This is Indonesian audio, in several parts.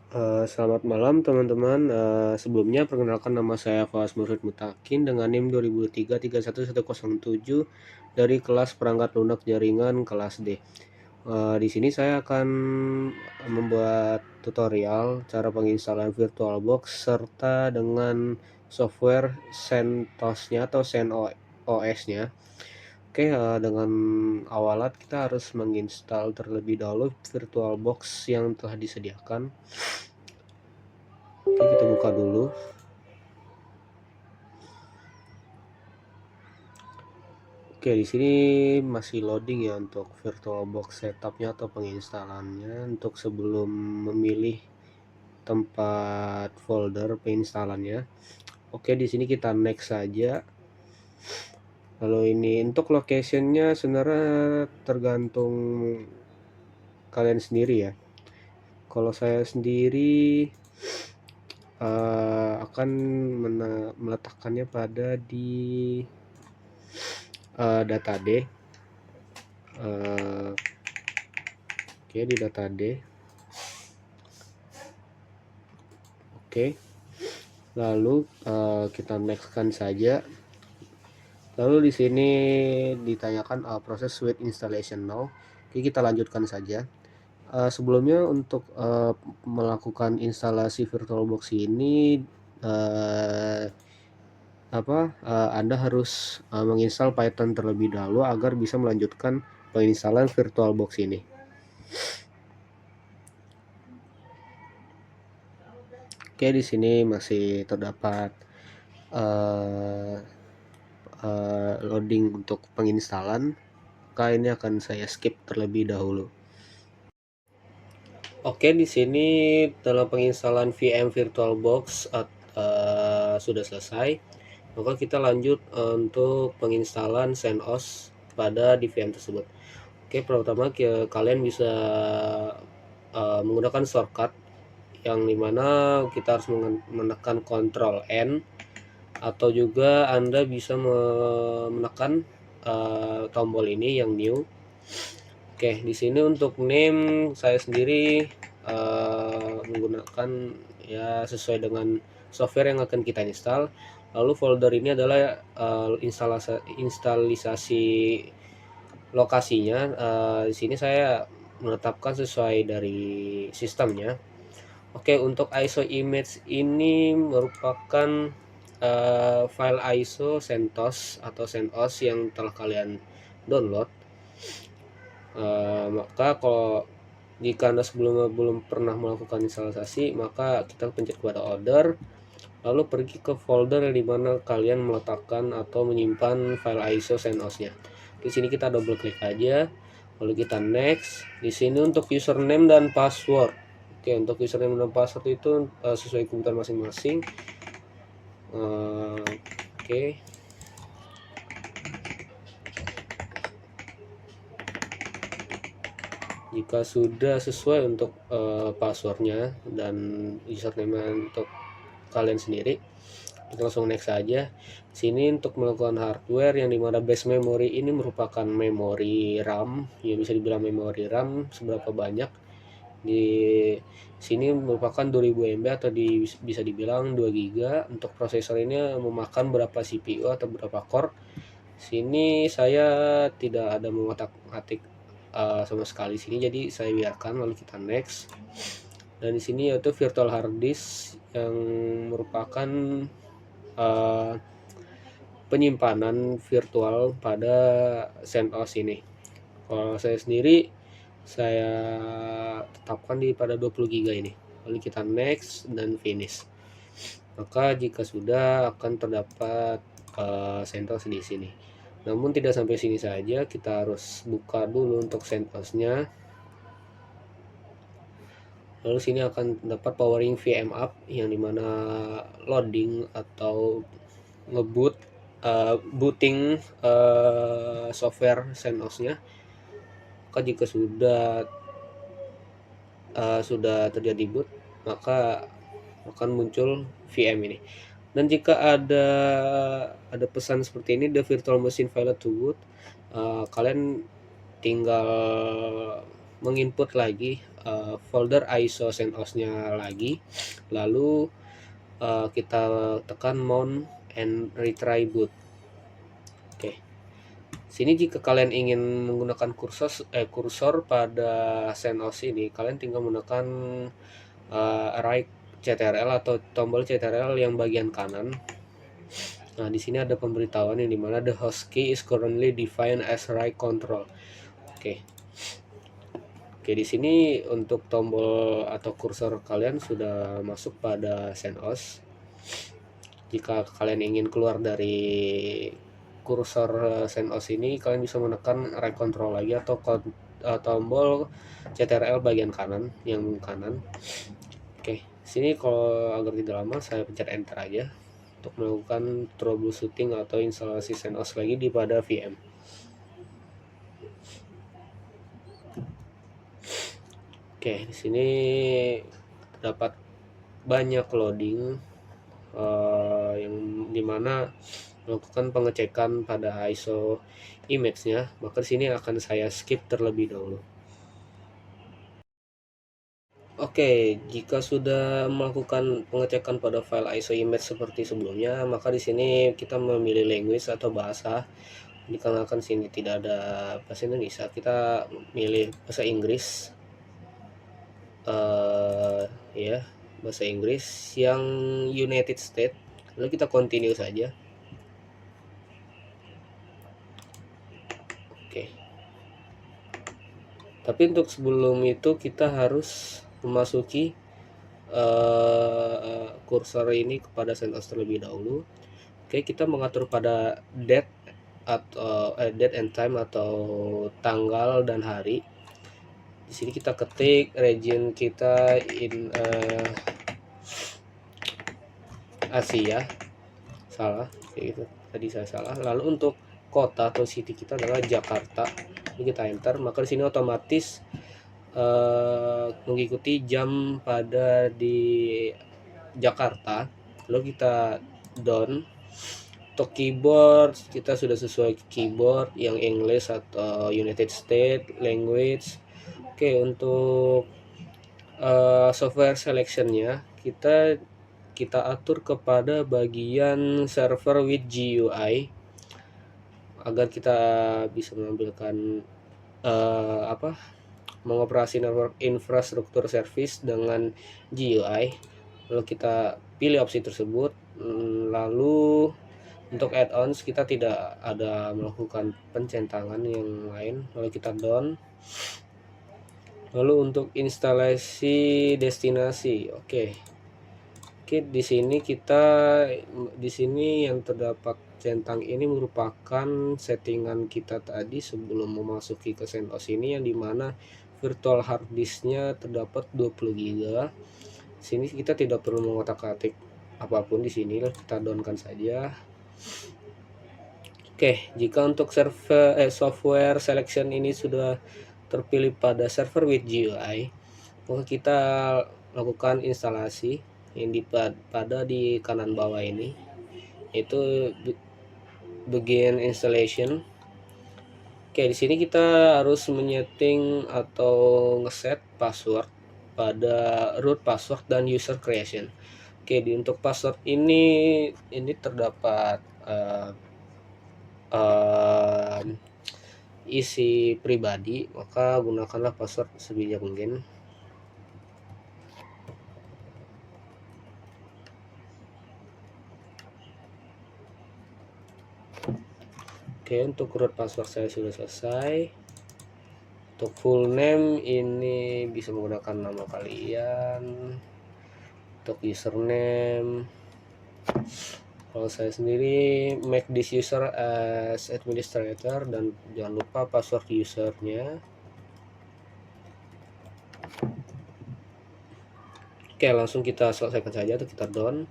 Selamat malam teman-teman, sebelumnya perkenalkan nama saya Faas Mursyid Mutakin dengan NIM 2003-31107 dari kelas perangkat lunak jaringan kelas D. Di sini saya akan membuat tutorial cara penginstalan VirtualBox serta dengan software CentOS-nya atau CentOS-nya. Oke, dengan awalat kita harus menginstal terlebih dahulu VirtualBox yang telah disediakan. Oke, kita buka dulu. Oke, di sini masih loading ya untuk VirtualBox setupnya atau penginstalannya. Untuk sebelum memilih tempat folder penginstalannya. Oke, di sini kita next saja. Lalu ini untuk locationnya sebenarnya tergantung kalian sendiri ya. Kalau saya sendiri akan meletakkannya pada di data D. Oke, di data D. Oke, lalu kita nextkan saja. Lalu di sini ditanyakan proses with installation now. Oke, kita lanjutkan saja. Sebelumnya untuk melakukan instalasi VirtualBox ini Anda harus menginstal Python terlebih dahulu agar bisa melanjutkan penginstalan VirtualBox ini. Oke, di sini masih terdapat loading untuk penginstalan. Maka ini akan saya skip terlebih dahulu. Oke, di sini dalam penginstalan VM VirtualBox sudah selesai. Maka kita lanjut untuk penginstalan CentOS pada di VM tersebut. Oke, pertama kalian bisa menggunakan shortcut yang dimana kita harus menekan Ctrl N, atau juga Anda bisa menekan tombol ini yang new. Oke, di sini untuk name saya sendiri menggunakan ya sesuai dengan software yang akan kita install. Lalu folder ini adalah instalisasi lokasinya. Di sini saya menetapkan sesuai dari sistemnya. Oke, untuk ISO image ini merupakan file ISO CentOS atau CentOS yang telah kalian download. Maka kalau jika Anda sebelumnya belum pernah melakukan instalasasi, maka kita pencet kepada order, lalu pergi ke folder di mana kalian meletakkan atau menyimpan file ISO CentOS-nya. Di sini kita double klik aja, lalu kita next. Di sini untuk username dan password. Oke, untuk username dan password itu sesuai kebutuhan masing-masing. Oke. Jika sudah sesuai untuk passwordnya dan username untuk kalian sendiri, kita langsung next saja. Sini untuk melakukan hardware yang dimana base memory ini merupakan memori RAM, ya bisa dibilang memori RAM seberapa banyak. Di sini merupakan 2000 MB atau bisa dibilang 2 GB. Untuk prosesor ini memakan berapa CPU atau berapa core. Sini saya tidak ada mengotak-atik sama sekali sini, jadi saya biarkan, lalu kita next. Dan di sini yaitu virtual hard disk yang merupakan penyimpanan virtual pada CentOS ini. Kalau saya sendiri saya tetapkan di pada 20 GB ini. Lalu kita next dan finish. Maka jika sudah akan terdapat CentOS di sini. Namun tidak sampai sini saja, kita harus buka dulu untuk CentOS-nya. Lalu sini akan dapat powering VM up yang dimana loading atau ngebut booting software CentOS-nya. Maka jika sudah terjadi boot, maka akan muncul VM ini. Dan jika ada pesan seperti ini, the virtual machine failed to boot, kalian tinggal menginput lagi folder ISO CentOS-nya lagi, lalu kita tekan mount and retry boot. Oke. Sini jika kalian ingin menggunakan kursor pada CentOS ini, kalian tinggal menggunakan right CTRL atau tombol CTRL yang bagian kanan. Nah, di sini ada pemberitahuan yang dimana the host key is currently defined as right control. Oke. Oke, di sini untuk tombol atau kursor kalian sudah masuk pada CentOS. Jika kalian ingin keluar dari kursor CentOS ini, kalian bisa menekan right control lagi atau tombol CTRL bagian kanan yang kanan. Oke, sini kalau agar tidak lama saya pencet enter aja untuk melakukan troubleshooting atau instalasi CentOS lagi di pada VM. Oke, di sini terdapat banyak loading yang dimana melakukan pengecekan pada ISO image-nya, maka di sini akan saya skip terlebih dahulu. Oke, jika sudah melakukan pengecekan pada file ISO image seperti sebelumnya, maka di sini kita memilih language atau bahasa. Dikarenakan sini tidak ada bahasa Indonesia, kita milih bahasa Inggris. Ya, bahasa Inggris yang United States. Lalu kita continue saja. Oke. Tapi untuk sebelum itu kita harus memasuki kursor ini kepada CentOS terlebih dahulu. Oke, kita mengatur pada date atau date and time atau tanggal dan hari. Di sini kita ketik region kita in Asia. Salah, kayak gitu. Tadi saya salah. Lalu untuk kota atau city kita adalah Jakarta. Ini kita enter, maka di sini otomatis mengikuti jam pada di Jakarta. Lalu kita down. Untuk keyboard kita sudah sesuai keyboard yang English atau United States language. Oke, untuk software selectionnya kita atur kepada bagian server with GUI agar kita bisa mengambilkan mengoperasi network infrastruktur service dengan GUI. Lalu kita pilih opsi tersebut. Lalu untuk add-ons kita tidak ada melakukan pencentangan yang lain. Lalu kita down. Lalu untuk instalasi destinasi, oke, di sini yang terdapat centang ini merupakan settingan kita tadi sebelum memasuki ke CentOS ini, yang dimana virtual hard disknya terdapat 20 GB. Sini kita tidak perlu mengotak-atik apapun di sini, kita downkan saja. Oke, jika untuk software selection ini sudah terpilih pada server with GUI, maka kita lakukan instalasi yang pada di kanan bawah ini, yaitu begin installation. Oke, di sini kita harus menyeting atau ngeset password pada root password dan user creation. Oke, untuk password ini terdapat isi pribadi, maka gunakanlah password sebijak mungkin. Oke, untuk root password saya sudah selesai. Untuk full name ini bisa menggunakan nama kalian. Untuk username, kalau saya sendiri make this user as administrator, dan jangan lupa password usernya. Oke, langsung kita selesaikan saja atau kita down.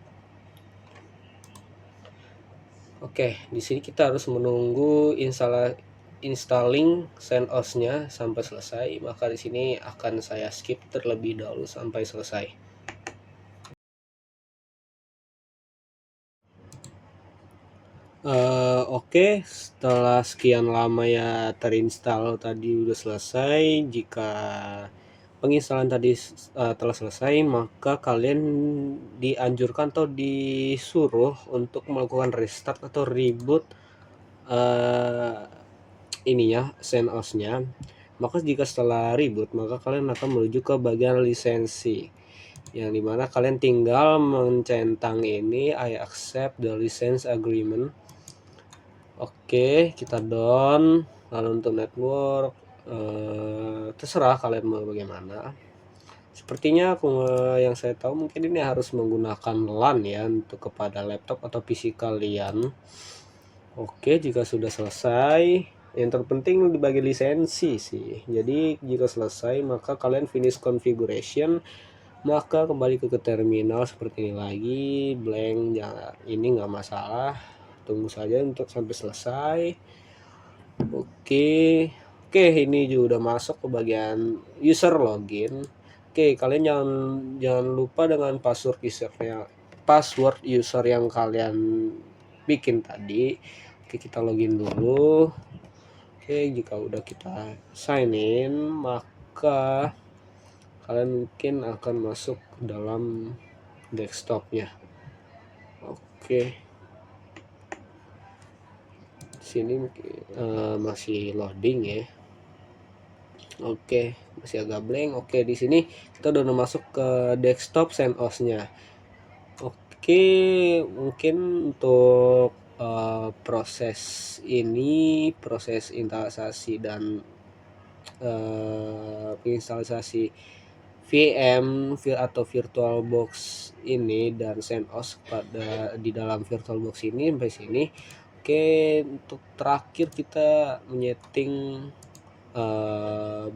Oke, di sini kita harus menunggu installing CentOS-nya sampai selesai, maka di sini akan saya skip terlebih dahulu sampai selesai. Oke, setelah sekian lama ya terinstall tadi udah selesai. Jika penginstalan tadi telah selesai, maka kalian dianjurkan atau disuruh untuk melakukan restart atau reboot uh, ininya CentOS-nya. Maka jika setelah reboot, maka kalian akan menuju ke bagian lisensi, yang dimana kalian tinggal mencentang ini I accept the license agreement. Oke, kita down. Lalu untuk network, terserah kalian mau bagaimana. Sepertinya yang saya tahu mungkin ini harus menggunakan LAN ya untuk kepada laptop atau PC kalian. Oke, jika sudah selesai, yang terpenting di bagian lisensi sih. Jadi jika selesai, maka kalian finish configuration, maka kembali ke terminal seperti ini lagi, blank. Jangan, ini nggak masalah, tunggu saja untuk sampai selesai. Oke, ini juga udah masuk ke bagian user login. Oke, kalian jangan lupa dengan password user yang kalian bikin tadi. Oke, kita login dulu. Oke, jika udah kita sign in, maka kalian mungkin akan masuk ke dalam desktopnya. Oke, sini masih loading ya. Oke, masih agak blank. Oke, di sini kita udah masuk ke desktop CentOS-nya. Oke, mungkin untuk proses ini, proses instalasasi dan instalasasi VM atau VirtualBox ini dan CentOS pada di dalam VirtualBox ini sampai sini. Oke, untuk terakhir kita menyeting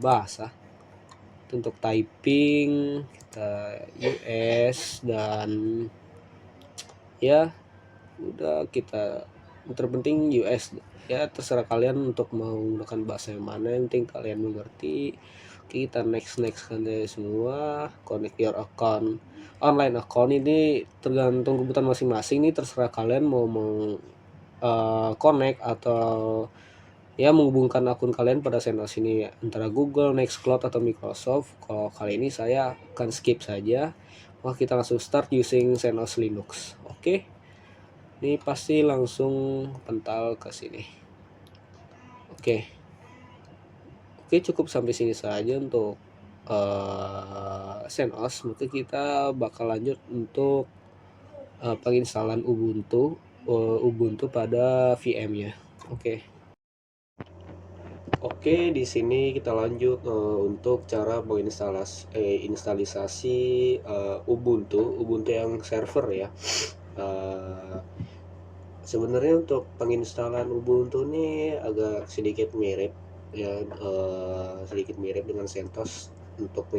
bahasa untuk typing kita US, dan ya udah kita terpenting US ya, terserah kalian untuk mau menggunakan bahasa yang mana, yang penting kalian mengerti. Oke, kita next kan semua. Connect your account, online account ini tergantung kebutuhan masing-masing nih, terserah kalian mau connect atau ya menghubungkan akun kalian pada CentOS ini antara Google, Nextcloud atau Microsoft. Kalau kali ini saya akan skip saja. Maka kita langsung start using CentOS Linux. Oke. Ini pasti langsung pental ke sini. Oke. Oke, cukup sampai sini saja untuk CentOS. Maka kita bakal lanjut untuk penginstalan Ubuntu pada VM-nya. Oke. Oke, di sini kita lanjut untuk cara instalisasi Ubuntu yang server ya. Sebenarnya untuk penginstalan Ubuntu ini agak sedikit mirip ya, sedikit mirip dengan CentOS untuk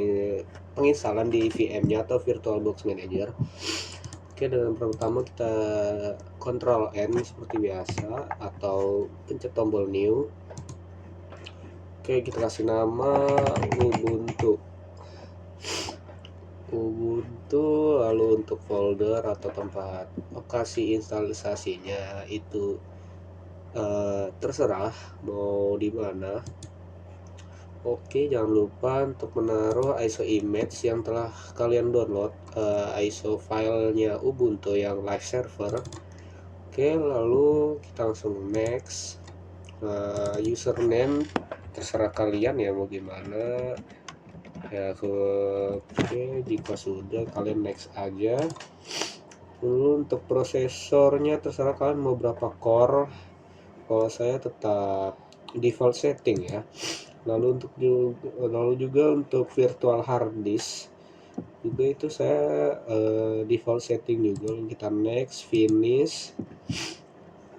penginstalan di VM-nya atau VirtualBox Manager. Oke, dengan pertama kita Ctrl N seperti biasa atau pencet tombol new. Oke, kita kasih nama Ubuntu, lalu untuk folder atau tempat lokasi instalisasinya itu terserah mau di mana. Oke, jangan lupa untuk menaruh ISO image yang telah kalian download, ISO filenya Ubuntu yang live server. Oke, lalu kita langsung next. Username terserah kalian ya mau gimana ya. Oke, jika sudah kalian next aja. Lalu untuk prosesornya terserah kalian mau berapa core. Kalau saya tetap default setting ya. Lalu juga untuk virtual hard disk juga itu saya default setting juga. Kita next, finish.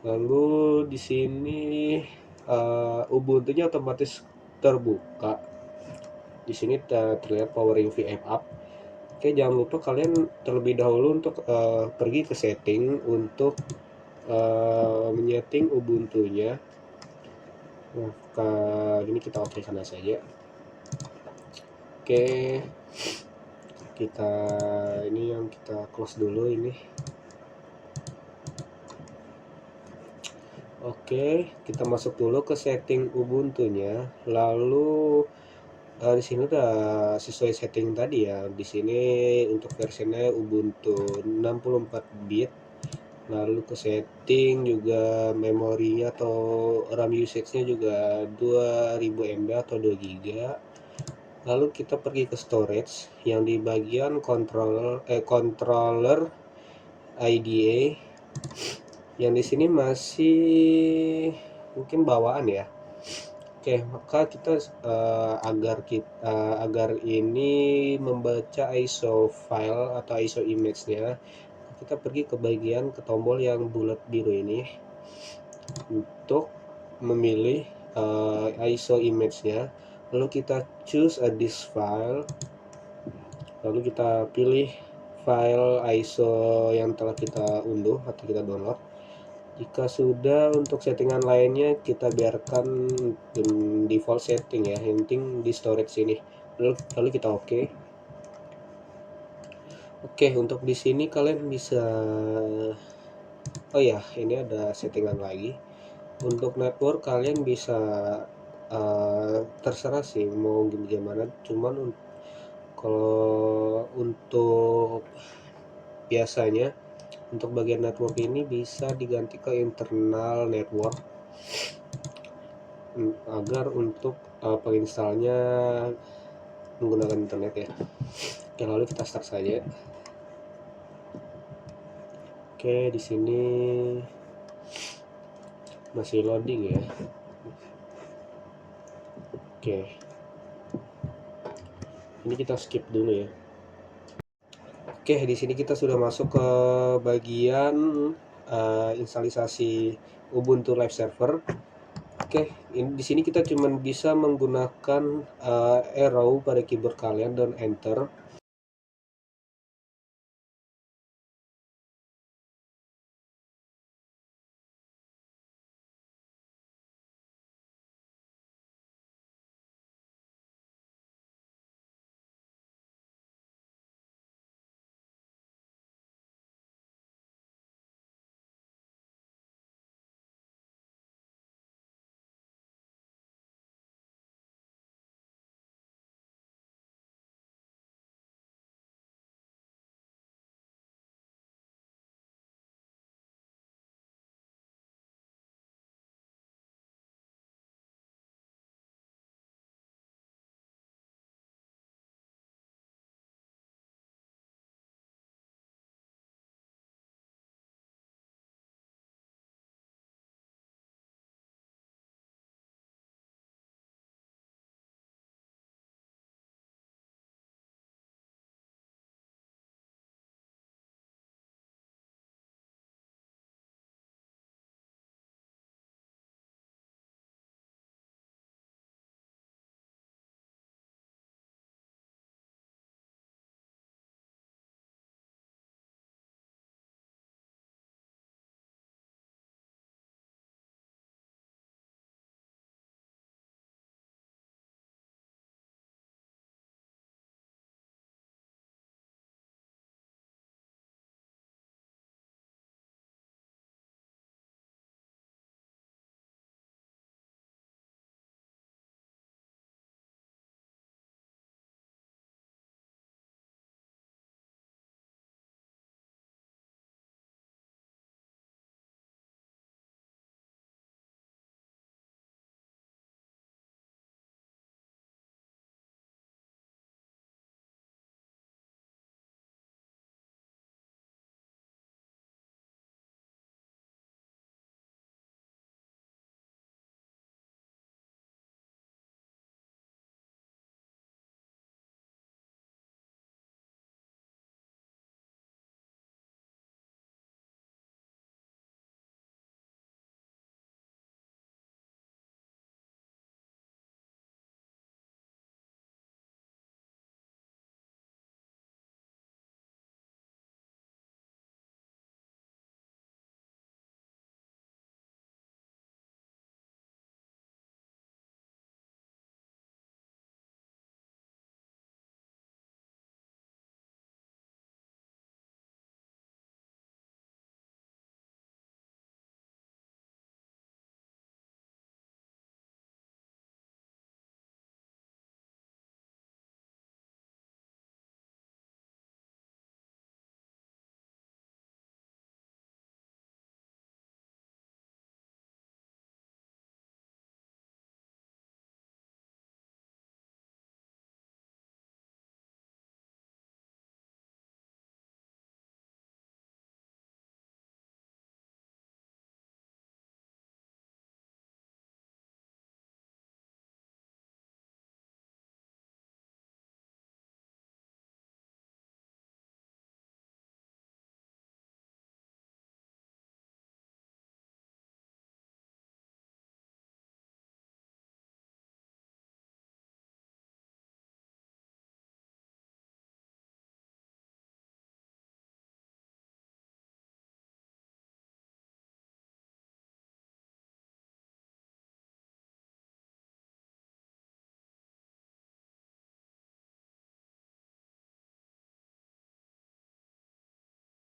Lalu di sini Ubuntu-nya otomatis terbuka. Di sini terlihat powering VM up. Oke, jangan lupa kalian terlebih dahulu untuk pergi ke setting untuk menyeting Ubuntu-nya. Nah, ini kita oke karena saja. Oke, kita ini yang kita close dulu ini. Oke, kita masuk dulu ke setting Ubuntu-nya. Lalu di sini udah sesuai setting tadi ya. Di sini untuk versinya Ubuntu 64 bit. Lalu ke setting juga memori atau RAM usage-nya juga 2000 MB atau 2 GB. Lalu kita pergi ke storage yang di bagian controller IDE. Yang di sini masih mungkin bawaan ya. Oke, maka kita agar ini membaca ISO file atau ISO image-nya, kita pergi ke bagian ke tombol yang bulat biru ini untuk memilih ISO image-nya. Lalu kita choose a disk file. Lalu kita pilih file ISO yang telah kita unduh atau kita download. Jika sudah, untuk settingan lainnya kita biarkan default setting ya, yang penting di storage sini. Lalu kita oke. Oke, untuk di sini kalian bisa, oh ya, ini ada settingan lagi. Untuk network kalian bisa terserah sih mau gimana, cuman kalau untuk biasanya untuk bagian network ini bisa diganti ke internal network agar untuk penginstalnya menggunakan internet ya. Oke, lalu kita start saja. Oke, di sini masih loading ya. Oke, ini kita skip dulu ya. Oke, di sini kita sudah masuk ke bagian instalisasi Ubuntu Live Server. Oke, di sini kita cuma bisa menggunakan arrow pada keyboard kalian dan enter.